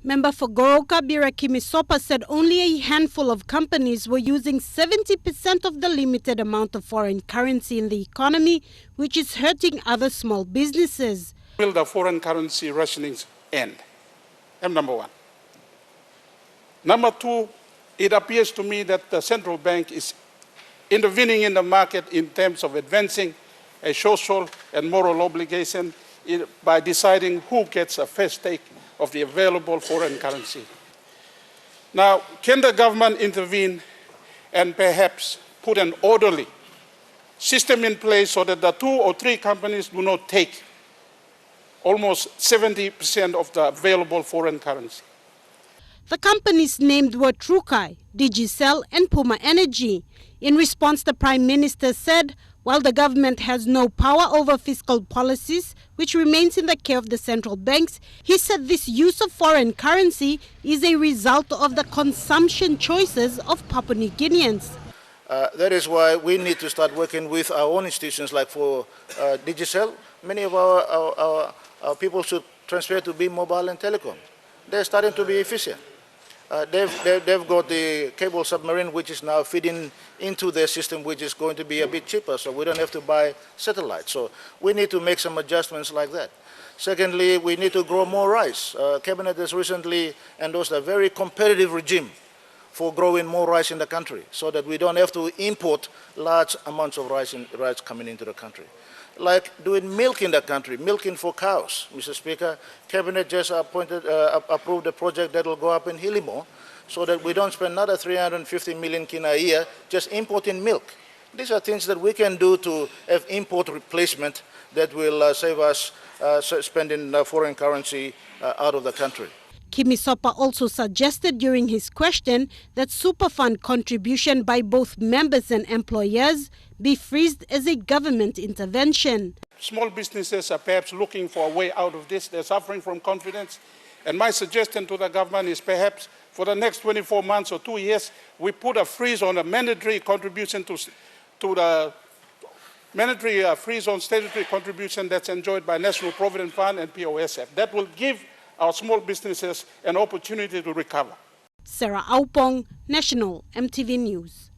Member for Goroka, Bire Kimisopa, said only a handful of companies were using 70% of the limited amount of foreign currency in the economy, which is hurting other small businesses. Will the foreign currency rationings end? That's number one. Number two, it appears to me that the central bank is intervening in the market in terms of advancing a social and moral obligation by deciding who gets a fair stake of the available foreign currency. Now, can the government intervene and perhaps put an orderly system in place so that the 2 or 3 companies do not take almost 70% of the available foreign currency? The companies named were Trukai, Digicel and Puma Energy. In response, the Prime Minister said, while the government has no power over fiscal policies, which remains in the care of the central banks, he said this use of foreign currency is a result of the consumption choices of Papua New Guineans. That is why we need to start working with our own institutions, like for Digicel. Many of our people should transfer to BeMobile and Telecom. They're starting to be efficient. They've got the cable submarine, which is now feeding into their system, which is going to be a bit cheaper, so we don't have to buy satellites. So we need to make some adjustments like that. Secondly, we need to grow more rice. Cabinet has recently endorsed a very competitive regime for growing more rice in the country, so that we don't have to import large amounts of rice coming into the country. Like doing milk in the country, milking for cows. Mr. Speaker, Cabinet just approved a project that will go up in Hilimo so that we don't spend another 350 million kina a year just importing milk. These are things that we can do to have import replacement that will save us spending foreign currency out of the country. Kimisopa also suggested during his question that Superfund contribution by both members and employers be freezed as a government intervention. Small businesses are perhaps looking for a way out of this. They're suffering from confidence. And my suggestion to the government is perhaps for the next 24 months or 2 years, we put a freeze on a mandatory contribution to the mandatory freeze on statutory contribution that's enjoyed by National Provident Fund and POSF. That will give our small businesses an opportunity to recover. Sarah Aupong, National EMTV News.